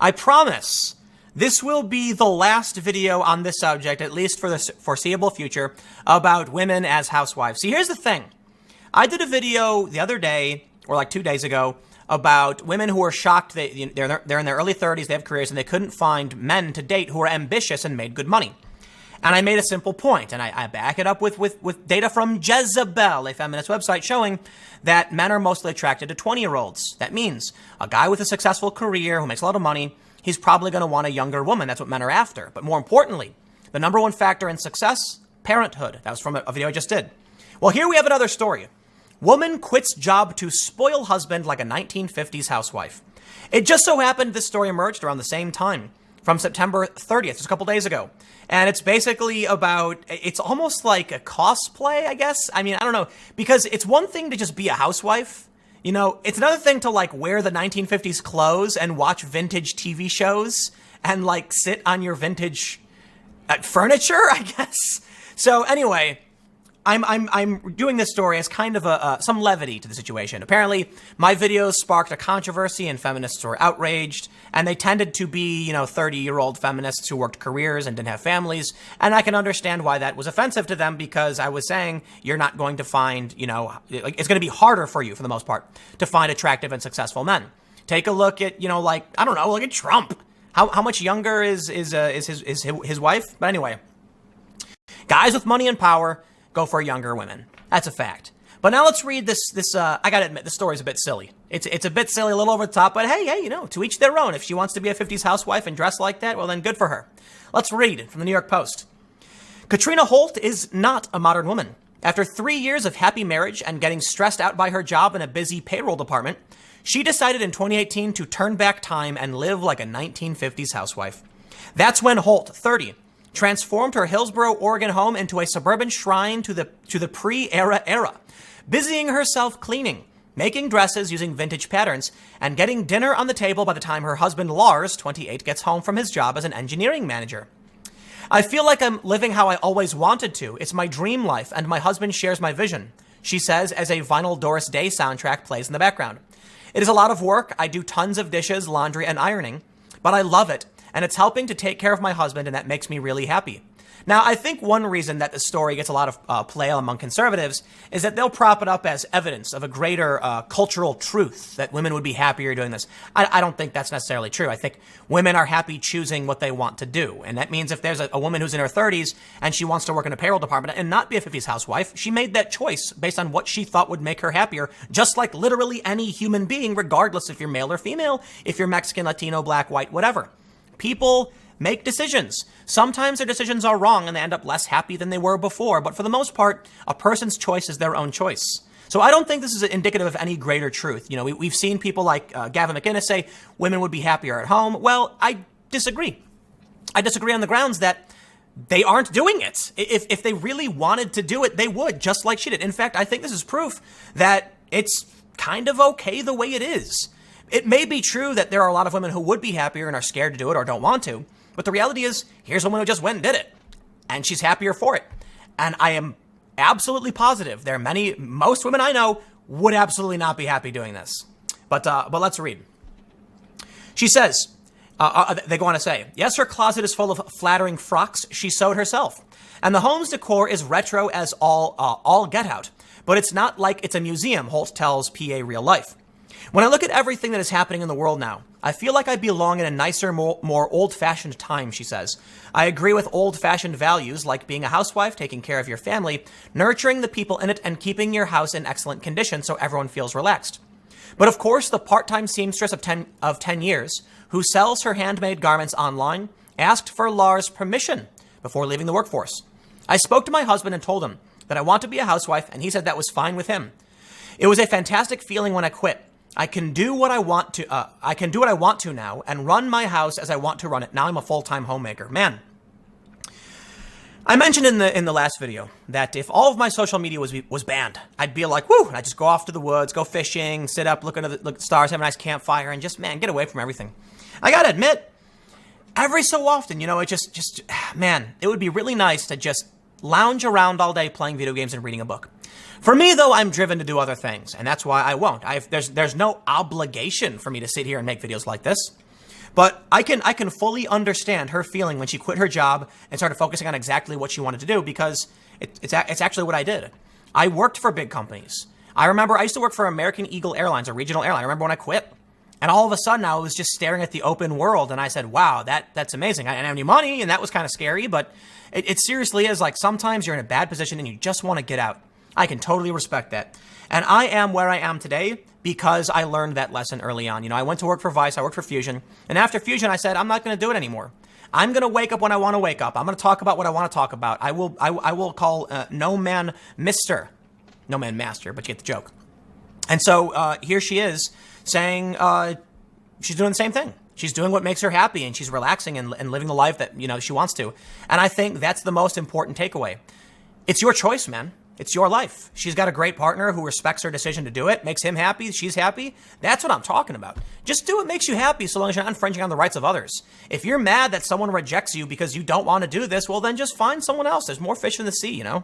I promise this will be the last video on this subject, at least for the foreseeable future, about women as housewives. See, here's the thing. I did a video the other day, or like 2 days ago, about women who are shocked. They're in their early 30s, they have careers, and they couldn't find men to date who are ambitious and made good money. And I made a simple point, and I back it up with data from Jezebel, a feminist website, showing that men are mostly attracted to 20-year-olds. That means a guy with a successful career who makes a lot of money, he's probably going to want a younger woman. That's what men are after. But more importantly, the number one factor in success, parenthood. That was from a video I just did. Well, here we have another story. Woman quits job to spoil husband like a 1950s housewife. It just so happened this story emerged around the same time, from September 30th, just a couple days ago. And it's basically about, it's almost like a cosplay, I guess. I mean, I don't know, because it's one thing to just be a housewife. You know, it's another thing to like wear the 1950s clothes and watch vintage TV shows and like sit on your vintage furniture, I guess. So anyway, I'm doing this story as kind of some levity to the situation. Apparently, my videos sparked a controversy and feminists were outraged, and they tended to be, 30-year-old feminists who worked careers and didn't have families. And I can understand why that was offensive to them, because I was saying you're not going to find, it's going to be harder for you, for the most part, to find attractive and successful men. Take a look at, look at Trump. How much younger is his wife? But anyway, guys with money and power go for younger women. That's a fact. But now let's read this. I gotta admit, this story's a bit silly. It's a bit silly, a little over the top, but hey, to each their own. If she wants to be a 50s housewife and dress like that, well then good for her. Let's read from the New York Post. Katrina Holte is not a modern woman. After 3 years of happy marriage and getting stressed out by her job in a busy payroll department, she decided in 2018 to turn back time and live like a 1950s housewife. That's when Holte, 30, transformed her Hillsboro, Oregon home into a suburban shrine to the pre-era era, busying herself cleaning, making dresses using vintage patterns, and getting dinner on the table by the time her husband Lars, 28, gets home from his job as an engineering manager. I feel like I'm living how I always wanted to. It's my dream life, and my husband shares my vision, she says as a vinyl Doris Day soundtrack plays in the background. It is a lot of work. I do tons of dishes, laundry, and ironing, but I love it. And it's helping to take care of my husband, and that makes me really happy. Now, I think one reason that this story gets a lot of play among conservatives is that they'll prop it up as evidence of a greater cultural truth, that women would be happier doing this. I don't think that's necessarily true. I think women are happy choosing what they want to do. And that means if there's a woman who's in her 30s and she wants to work in a payroll department and not be a 50s housewife, she made that choice based on what she thought would make her happier, just like literally any human being, regardless if you're male or female, if you're Mexican, Latino, black, white, whatever. People make decisions. Sometimes their decisions are wrong and they end up less happy than they were before. But for the most part, a person's choice is their own choice. So I don't think this is indicative of any greater truth. We've seen people like Gavin McInnes say women would be happier at home. Well, I disagree. I disagree on the grounds that they aren't doing it. If they really wanted to do it, they would, just like she did. In fact, I think this is proof that it's kind of okay the way it is. It may be true that there are a lot of women who would be happier and are scared to do it or don't want to. But the reality is, here's a woman who just went and did it. And she's happier for it. And I am absolutely positive most women I know would absolutely not be happy doing this. But let's read. She says, they go on to say, yes, her closet is full of flattering frocks she sewed herself. And the home's decor is retro as all get out. But it's not like it's a museum, Holte tells PA Real Life. When I look at everything that is happening in the world now, I feel like I belong in a nicer, more old-fashioned time, she says. I agree with old-fashioned values like being a housewife, taking care of your family, nurturing the people in it, and keeping your house in excellent condition so everyone feels relaxed. But of course, the part-time seamstress of 10 years, who sells her handmade garments online, asked for Lars' permission before leaving the workforce. I spoke to my husband and told him that I want to be a housewife, and he said that was fine with him. It was a fantastic feeling when I quit. I can do what I want to now and run my house as I want to run it. Now I'm a full-time homemaker. Man, I mentioned in the last video that if all of my social media was banned, I'd be like, woo, I'd just go off to the woods, go fishing, sit up, look at the stars, have a nice campfire, and just, man, get away from everything. I gotta admit, every so often, it would be really nice to just lounge around all day playing video games and reading a book. For me, though, I'm driven to do other things, and that's why I won't. There's no obligation for me to sit here and make videos like this. But I can fully understand her feeling when she quit her job and started focusing on exactly what she wanted to do, because it's actually what I did. I worked for big companies. I remember I used to work for American Eagle Airlines, a regional airline. I remember when I quit. And all of a sudden I was just staring at the open world, and I said, wow, that's amazing. I didn't have any money, and that was kind of scary, but it seriously is like sometimes you're in a bad position and you just want to get out. I can totally respect that. And I am where I am today because I learned that lesson early on. You know, I went to work for Vice, I worked for Fusion, and after Fusion I said, I'm not going to do it anymore. I'm going to wake up when I want to wake up. I'm going to talk about what I want to talk about. I will call no man Mr. No man master, but you get the joke. And so here she is saying she's doing the same thing. She's doing what makes her happy, and she's relaxing and living the life that, you know, she wants to. And I think that's the most important takeaway. It's your choice, man. It's your life. She's got a great partner who respects her decision to do it, makes him happy, she's happy. That's what I'm talking about. Just do what makes you happy so long as you're not infringing on the rights of others. If you're mad that someone rejects you because you don't want to do this, well, then just find someone else. There's more fish in the sea, you know?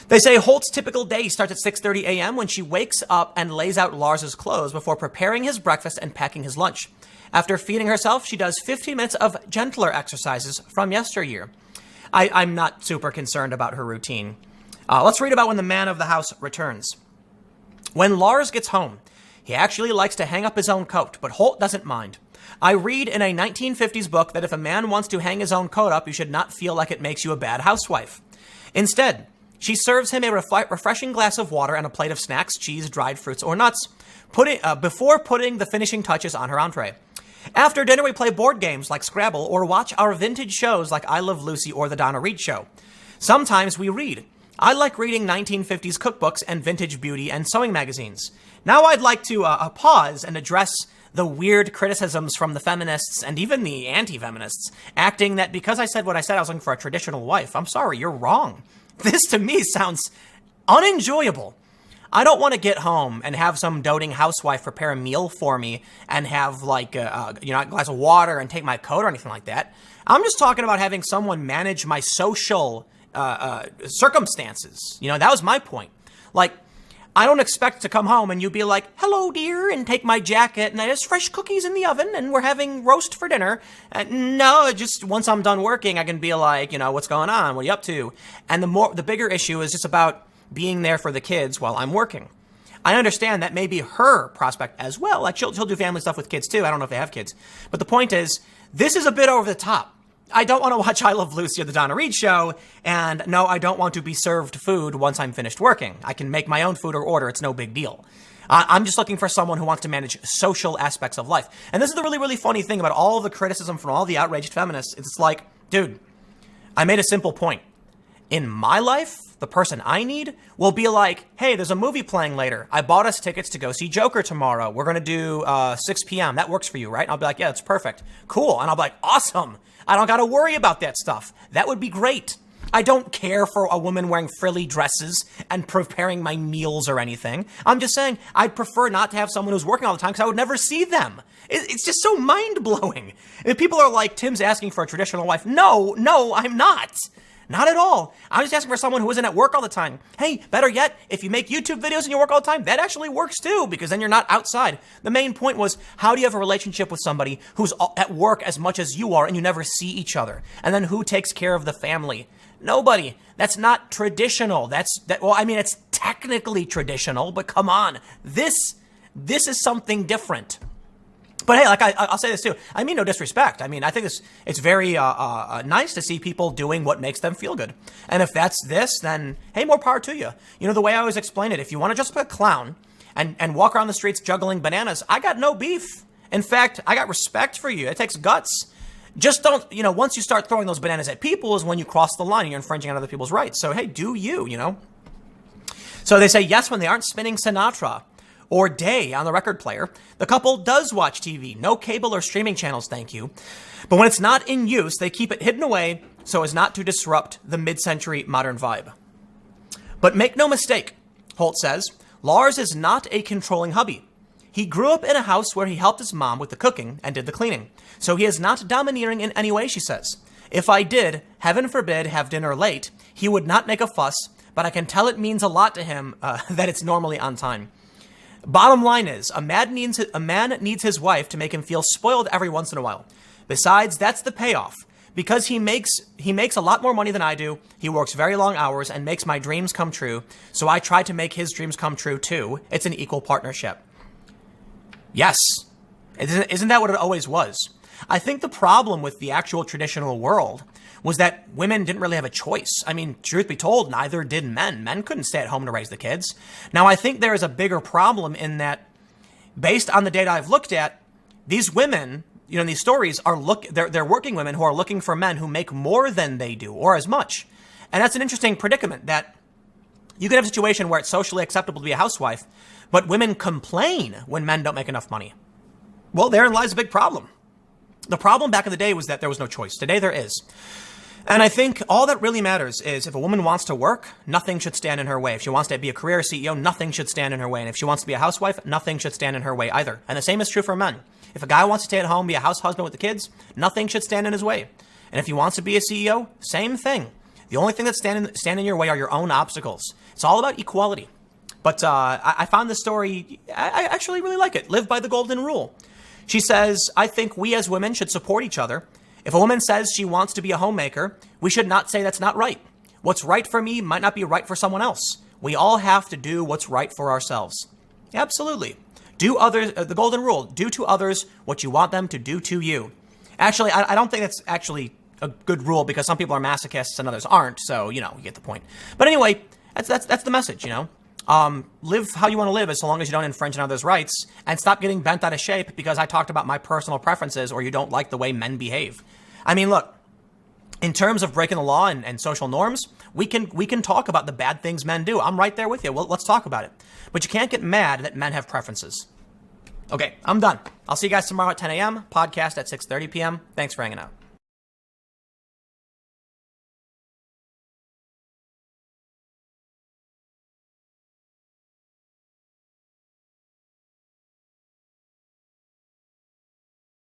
They say Holt's typical day starts at 6:30 a.m. when she wakes up and lays out Lars's clothes before preparing his breakfast and packing his lunch. After feeding herself, she does 15 minutes of gentler exercises from yesteryear. I'm not super concerned about her routine. Let's read about when the man of the house returns. When Lars gets home, he actually likes to hang up his own coat, but Holt doesn't mind. I read in a 1950s book that if a man wants to hang his own coat up, you should not feel like it makes you a bad housewife. Instead, she serves him a refreshing glass of water and a plate of snacks, cheese, dried fruits, or nuts, before putting the finishing touches on her entree. After dinner, we play board games like Scrabble or watch our vintage shows like I Love Lucy or The Donna Reed Show. Sometimes we read. I like reading 1950s cookbooks and vintage beauty and sewing magazines. Now I'd like to pause and address the weird criticisms from the feminists and even the anti-feminists, acting that because I said what I said, I was looking for a traditional wife. I'm sorry, you're wrong. This to me sounds unenjoyable. I don't want to get home and have some doting housewife prepare a meal for me and have like a glass of water and take my coat or anything like that. I'm just talking about having someone manage my social circumstances. You know, that was my point. Like, I don't expect to come home and you be like, hello, dear, and take my jacket and there's fresh cookies in the oven and we're having roast for dinner. No, just once I'm done working, I can be like, you know, what's going on? What are you up to? And the bigger issue is just about being there for the kids while I'm working. I understand that may be her prospect as well. Like she'll do family stuff with kids too. I don't know if they have kids. But the point is, this is a bit over the top. I don't want to watch I Love Lucy or The Donna Reed Show, and no, I don't want to be served food once I'm finished working. I can make my own food or order. It's no big deal. I'm just looking for someone who wants to manage social aspects of life. And this is the really, really funny thing about all the criticism from all the outraged feminists. It's like, dude, I made a simple point. In my life, the person I need will be like, hey, there's a movie playing later. I bought us tickets to go see Joker tomorrow. We're going to do 6 p.m. That works for you, right? And I'll be like, yeah, it's perfect. Cool. And I'll be like, awesome. I don't got to worry about that stuff. That would be great. I don't care for a woman wearing frilly dresses and preparing my meals or anything. I'm just saying I'd prefer not to have someone who's working all the time because I would never see them. It's just so mind-blowing. And people are like, Tim's asking for a traditional wife. No, I'm not. Not at all. I'm just asking for someone who isn't at work all the time. Hey, better yet, if you make YouTube videos and you work all the time, that actually works too, because then you're not outside. The main point was, how do you have a relationship with somebody who's at work as much as you are and you never see each other? And then who takes care of the family? Nobody. That's not traditional. It's technically traditional, but come on. This is something different. But hey, like I'll say this too. I mean no disrespect. I mean, I think it's very nice to see people doing what makes them feel good. And if that's this, then hey, more power to you. You know, the way I always explain it, if you want to just be a clown and walk around the streets juggling bananas, I got no beef. In fact, I got respect for you. It takes guts. Just don't, once you start throwing those bananas at people is when you cross the line and you're infringing on other people's rights. So hey, do you. So they say yes when they aren't spinning Sinatra or Day on the record player. The couple does watch TV. No cable or streaming channels, thank you. But when it's not in use, they keep it hidden away so as not to disrupt the mid-century modern vibe. But make no mistake, Holt says, Lars is not a controlling hubby. He grew up in a house where he helped his mom with the cooking and did the cleaning. So he is not domineering in any way, she says. If I did, heaven forbid, have dinner late, he would not make a fuss, but I can tell it means a lot to him that it's normally on time. Bottom line is, a man needs his wife to make him feel spoiled every once in a while. Besides, that's the payoff. Because he makes a lot more money than I do, he works very long hours and makes my dreams come true, so I try to make his dreams come true too. It's an equal partnership. Yes. Isn't that what it always was? I think the problem with the actual traditional world was that women didn't really have a choice. I mean, truth be told, neither did men. Men couldn't stay at home to raise the kids. Now, I think there is a bigger problem in that, based on the data I've looked at, these women, in these stories they're working women who are looking for men who make more than they do or as much. And that's an interesting predicament, that you can have a situation where it's socially acceptable to be a housewife, but women complain when men don't make enough money. Well, therein lies a big problem. The problem back in the day was that there was no choice. Today there is. And I think all that really matters is if a woman wants to work, nothing should stand in her way. If she wants to be a career CEO, nothing should stand in her way. And if she wants to be a housewife, nothing should stand in her way either. And the same is true for men. If a guy wants to stay at home, be a house husband with the kids, nothing should stand in his way. And if he wants to be a CEO, same thing. The only thing that's stand in your way are your own obstacles. It's all about equality. But I found this story, I actually really like it. Live by the golden rule. She says, I think we as women should support each other. If a woman says she wants to be a homemaker, we should not say that's not right. What's right for me might not be right for someone else. We all have to do what's right for ourselves. Absolutely. Do others, the golden rule, do to others what you want them to do to you. Actually, I don't think that's actually a good rule, because some people are masochists and others aren't. So, you get the point. But anyway, that's the message, Live how you want to live, as long as you don't infringe on others' rights, and stop getting bent out of shape because I talked about my personal preferences or you don't like the way men behave. I mean, look, in terms of breaking the law and social norms, we can talk about the bad things men do. I'm right there with you. Well, let's talk about it. But you can't get mad that men have preferences. Okay, I'm done. I'll see you guys tomorrow at 10 a.m., podcast at 6:30 p.m. Thanks for hanging out.